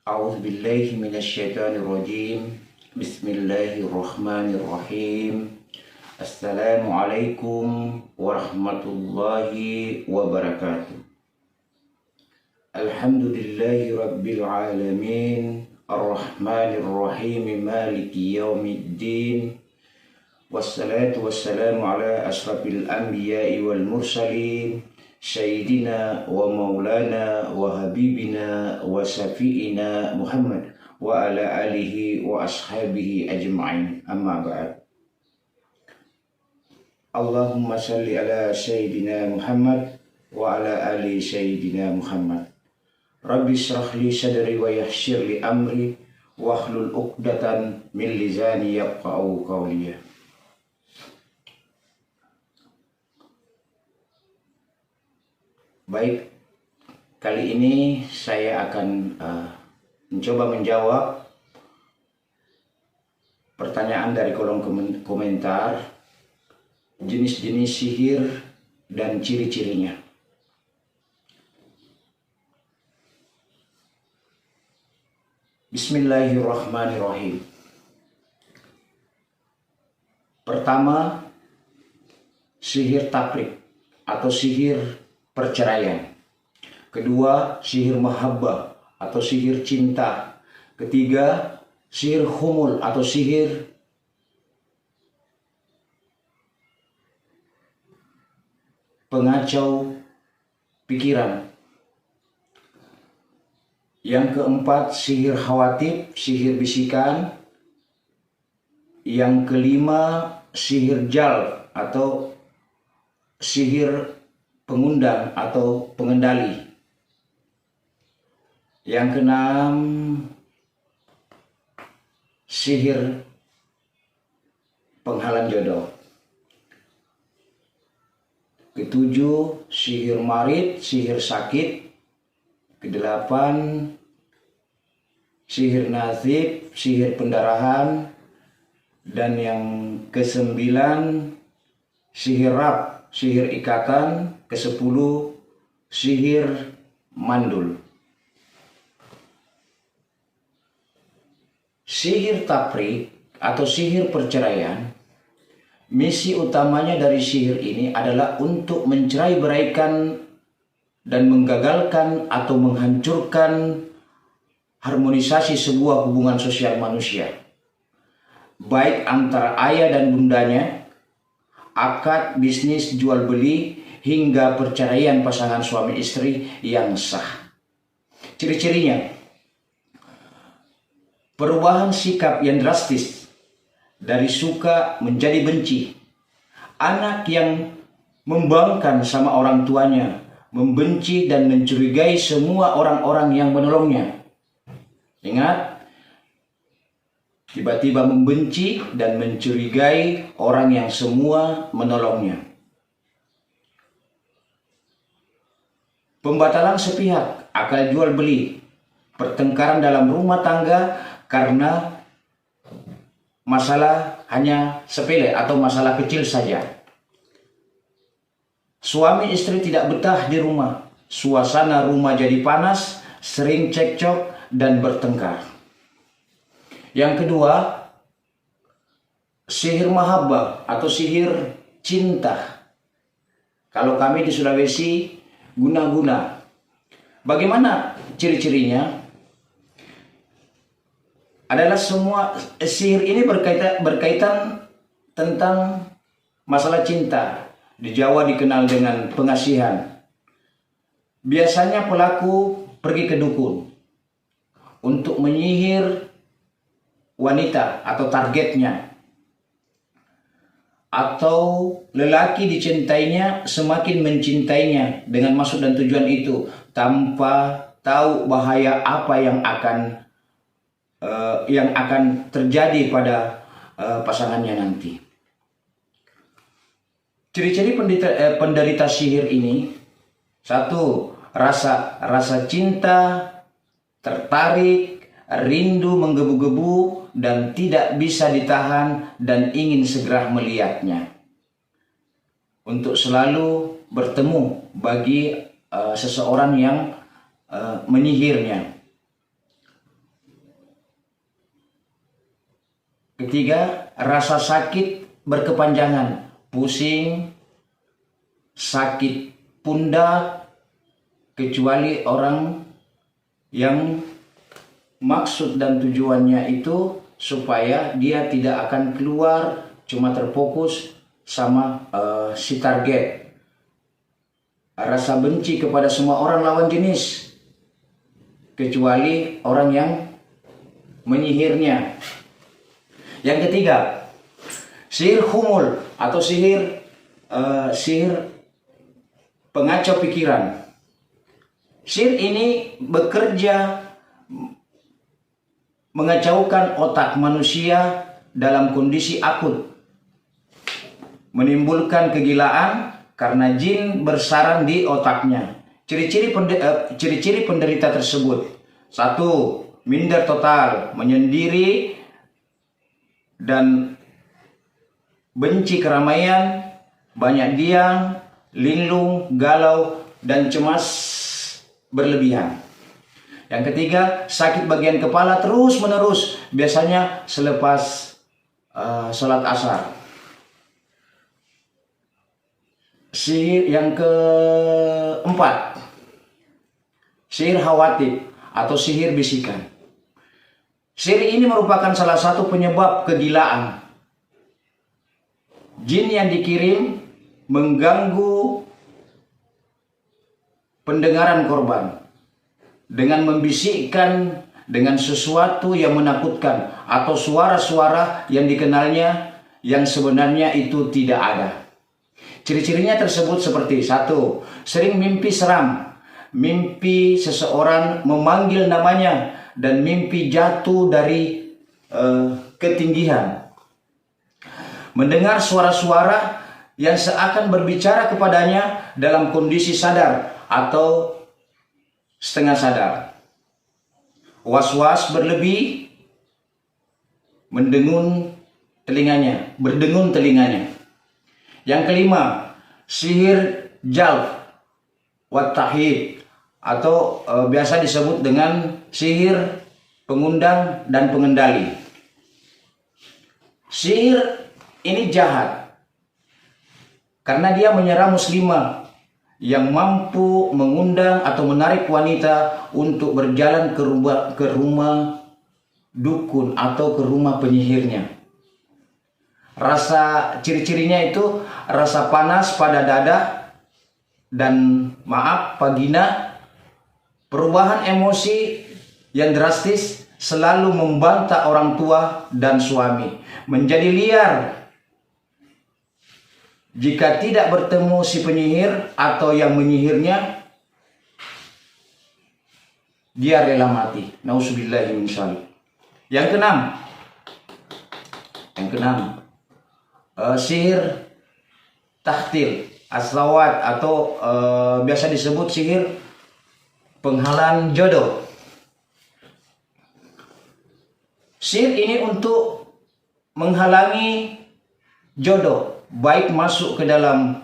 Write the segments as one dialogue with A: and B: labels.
A: A'udzu billahi minasyaitonir rajim. Bismillahirrahmanirrahim. Assalamualaikum warahmatullahi wabarakatuh. Alhamdulillahi rabbil alamin. Ar-Rahmanir Rahim. Maliki yaumiddin. Wassalatu wassalamu ala asrafil anbiya'i wal mursalin. Sayyidina wa maulana wa habibina wa safi'ina Muhammad wa ala alihi wa ashabihi ajma'in, amma ba'd. Allahumma salli ala Sayyidina Muhammad wa ala ali Sayyidina Muhammad. Rabbi shrah li sadri wa yassir li amri wahlul uqdatan min lisani yafqahu qawli. Baik, kali ini saya akan mencoba menjawab pertanyaan dari kolom komentar jenis-jenis sihir dan ciri-cirinya. Bismillahirrahmanirrahim. Pertama, sihir tafriq atau sihir perceraian. Kedua, sihir mahabbah atau sihir cinta. Ketiga, sihir humul atau sihir pengacau pikiran. Yang keempat, sihir khawatib, sihir bisikan. Yang kelima, sihir jalb atau sihir pengundang atau pengendali. Yang keenam, sihir penghalang jodoh. Ketujuh, sihir marid, sihir sakit. Kedelapan, sihir nazib, sihir pendarahan. Dan yang kesembilan, sihir rab, sihir ikatan. Kesepuluh, sihir mandul. Sihir tafriq atau sihir perceraian, misi utamanya dari sihir ini adalah untuk mencerai-beraikan dan menggagalkan atau menghancurkan harmonisasi sebuah hubungan sosial manusia, baik antara ayah dan bundanya, akad bisnis jual beli, hingga perceraian pasangan suami istri yang sah. Ciri-cirinya: perubahan sikap yang drastis dari suka menjadi benci, anak yang membangkang sama orang tuanya, membenci dan mencurigai semua orang-orang yang menolongnya. Ingat, tiba-tiba membenci dan mencurigai orang yang semua menolongnya. Pembatalan sepihak, akal jual beli, pertengkaran dalam rumah tangga karena masalah hanya sepele atau masalah kecil saja. Suami istri tidak betah di rumah, suasana rumah jadi panas, sering cekcok dan bertengkar. Yang kedua, sihir mahabbah atau sihir cinta. Kalau kami di Sulawesi, guna-guna. Bagaimana ciri-cirinya? Adalah semua sihir ini berkaitan tentang masalah cinta. Di Jawa dikenal dengan pengasihan. Biasanya pelaku pergi ke dukun untuk menyihir wanita atau targetnya. Atau lelaki dicintainya semakin mencintainya dengan maksud dan tujuan itu, tanpa tahu bahaya apa yang akan terjadi pada pasangannya nanti. Ciri-ciri penderita sihir ini: satu, rasa cinta, tertarik, rindu menggebu-gebu dan tidak bisa ditahan dan ingin segera melihatnya. Untuk selalu bertemu bagi seseorang yang menyihirnya. ketiga, rasa sakit berkepanjangan, pusing, sakit pundak, kecuali orang yang maksud dan tujuannya itu supaya dia tidak akan keluar, cuma terfokus sama si target. Rasa benci kepada semua orang lawan jenis, kecuali orang yang menyihirnya. Yang ketiga, sihir humul atau sihir pengacau pikiran. Sihir ini bekerja mengacaukan otak manusia dalam kondisi akut, menimbulkan kegilaan karena jin bersarang di otaknya. Ciri-ciri penderita tersebut: 1. Minder total, menyendiri dan benci keramaian, banyak diam, linglung, galau, dan cemas berlebihan. Yang ketiga, sakit bagian kepala terus menerus, biasanya selepas sholat asar. Sihir yang keempat, sihir khawatib atau sihir bisikan. Sihir ini merupakan salah satu penyebab kegilaan. Jin yang dikirim mengganggu pendengaran korban dengan membisikkan dengan sesuatu yang menakutkan atau suara-suara yang dikenalnya yang sebenarnya itu tidak ada. Ciri-cirinya tersebut seperti: 1. Sering mimpi seram, mimpi seseorang memanggil namanya dan mimpi jatuh dari ketinggian. Mendengar suara-suara yang seakan berbicara kepadanya dalam kondisi sadar atau setengah sadar. Was-was berlebih, berdengun telinganya. Yang kelima, sihir jalb wa tahid atau biasa disebut dengan sihir pengundang dan pengendali. Sihir ini jahat karena dia menyerang muslimah yang mampu mengundang atau menarik wanita untuk berjalan ke rumah dukun atau ke rumah penyihirnya. Ciri-cirinya itu rasa panas pada dada dan vagina, perubahan emosi yang drastis, selalu membantah orang tua dan suami, menjadi liar. Jika tidak bertemu si penyihir atau yang menyihirnya, dia rela mati. Nauzubillahi min dzalik. Yang keenam, sihir tahtil aslawat atau biasa disebut sihir penghalang jodoh. Sihir ini untuk menghalangi jodoh, baik masuk ke dalam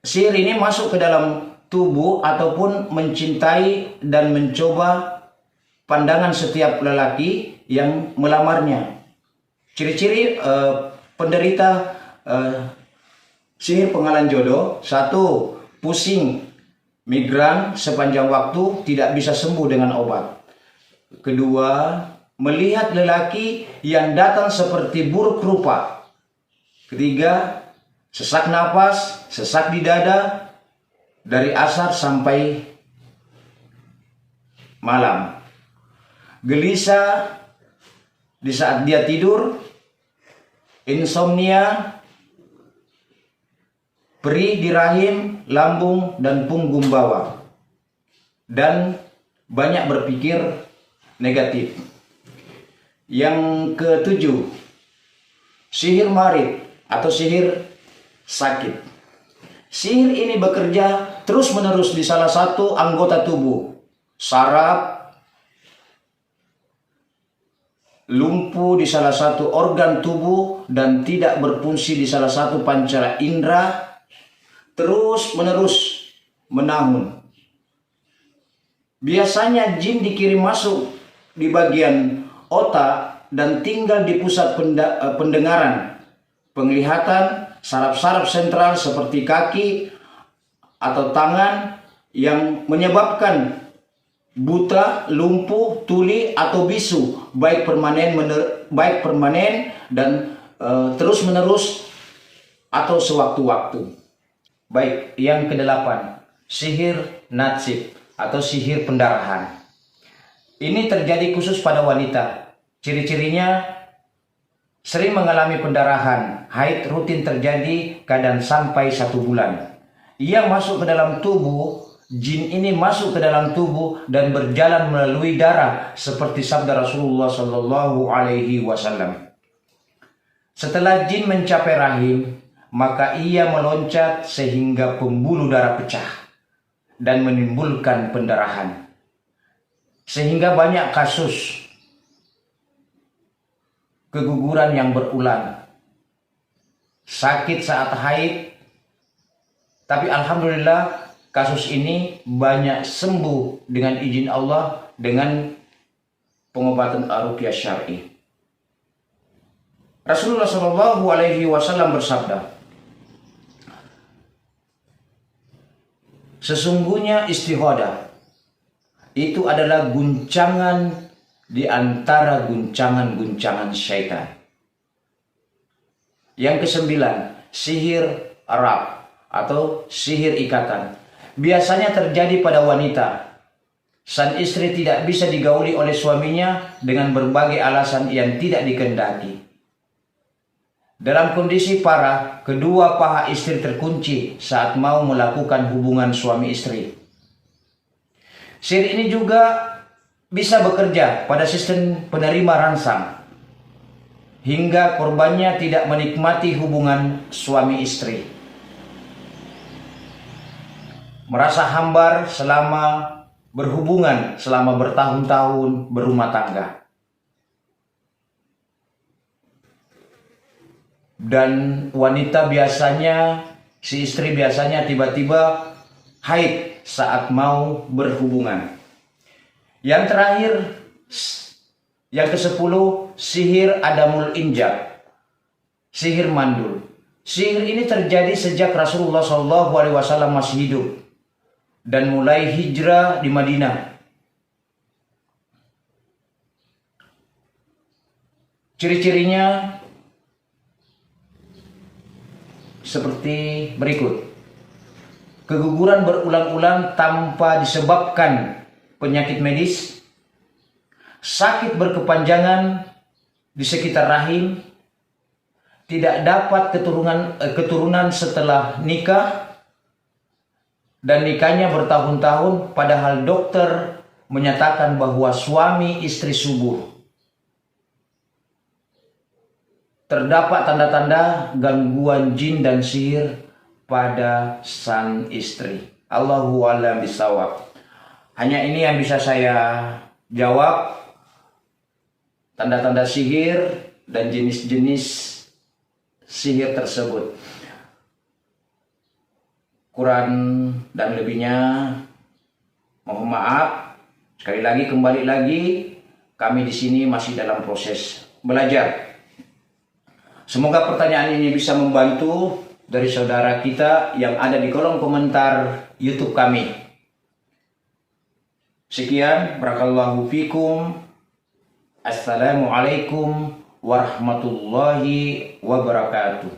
A: sihir ini masuk ke dalam tubuh ataupun mencintai dan mencoba pandangan setiap lelaki yang melamarnya. Ciri-ciri penderita sihir penghalang jodoh: 1. Pusing, migran sepanjang waktu, tidak bisa sembuh dengan obat. 2. Melihat lelaki yang datang seperti buruk rupa. 3. Sesak napas, sesak di dada dari asar sampai malam. Gelisah di saat dia tidur, insomnia, perih di rahim, lambung, dan punggung bawah, dan banyak berpikir negatif. Yang ketujuh, sihir marid atau sihir sakit. Sihir ini bekerja terus-menerus di salah satu anggota tubuh, saraf, lumpuh di salah satu organ tubuh, dan tidak berfungsi di salah satu pancara indera, terus-menerus menahun. Biasanya jin dikirim masuk di bagian otak dan tinggal di pusat pendengaran, penglihatan, saraf-saraf sentral seperti kaki atau tangan yang menyebabkan buta, lumpuh, tuli atau bisu, baik permanen dan terus-menerus atau sewaktu-waktu. Baik, yang kedelapan, sihir natsib atau sihir pendarahan. Ini terjadi khusus pada wanita. Ciri-cirinya sering mengalami pendarahan, haid rutin terjadi kadang sampai 1 bulan. Ia masuk ke dalam tubuh, jin ini masuk ke dalam tubuh dan berjalan melalui darah seperti sabda Rasulullah Shallallahu Alaihi Wasallam. Setelah jin mencapai rahim, maka ia meloncat sehingga pembuluh darah pecah dan menimbulkan pendarahan. Sehingga banyak kasus keguguran yang berulang, sakit saat haid, tapi alhamdulillah kasus ini banyak sembuh dengan izin Allah dengan pengobatan ruqyah syar'i. Rasulullah Shallallahu Alaihi Wasallam bersabda, sesungguhnya istihadah itu adalah guncangan di antara guncangan-guncangan syaitan. Yang kesembilan, sihir Arab atau sihir ikatan. Biasanya terjadi pada wanita. Sang istri tidak bisa digauli oleh suaminya dengan berbagai alasan yang tidak dikehendaki. Dalam kondisi parah, kedua paha istri terkunci saat mau melakukan hubungan suami istri. Sihir ini juga bisa bekerja pada sistem penerima rangsang, hingga korbannya tidak menikmati hubungan suami istri. Merasa hambar selama berhubungan selama bertahun-tahun berumah tangga. Dan wanita biasanya, si istri biasanya tiba-tiba haid saat mau berhubungan. Yang terakhir, yang ke-10, sihir adamul injak, sihir mandul. Sihir ini terjadi sejak Rasulullah SAW masih hidup dan mulai hijrah di Madinah. Ciri-cirinya seperti berikut. Keguguran berulang-ulang tanpa disebabkan penyakit medis, sakit berkepanjangan di sekitar rahim, tidak dapat keturunan setelah nikah, dan nikahnya bertahun-tahun padahal dokter menyatakan bahwa suami istri subur. Terdapat tanda-tanda gangguan jin dan sihir pada sang istri. Allahu a'lam bishawab. Hanya ini yang bisa saya jawab. Tanda-tanda sihir dan jenis-jenis sihir tersebut. Kurang dan lebihnya mohon maaf. Sekali lagi, kembali lagi, kami di sini masih dalam proses belajar. Semoga pertanyaan ini bisa membantu dari saudara kita yang ada di kolom komentar YouTube kami. Sekian, barakallahu fikum. Assalamualaikum warahmatullahi wabarakatuh.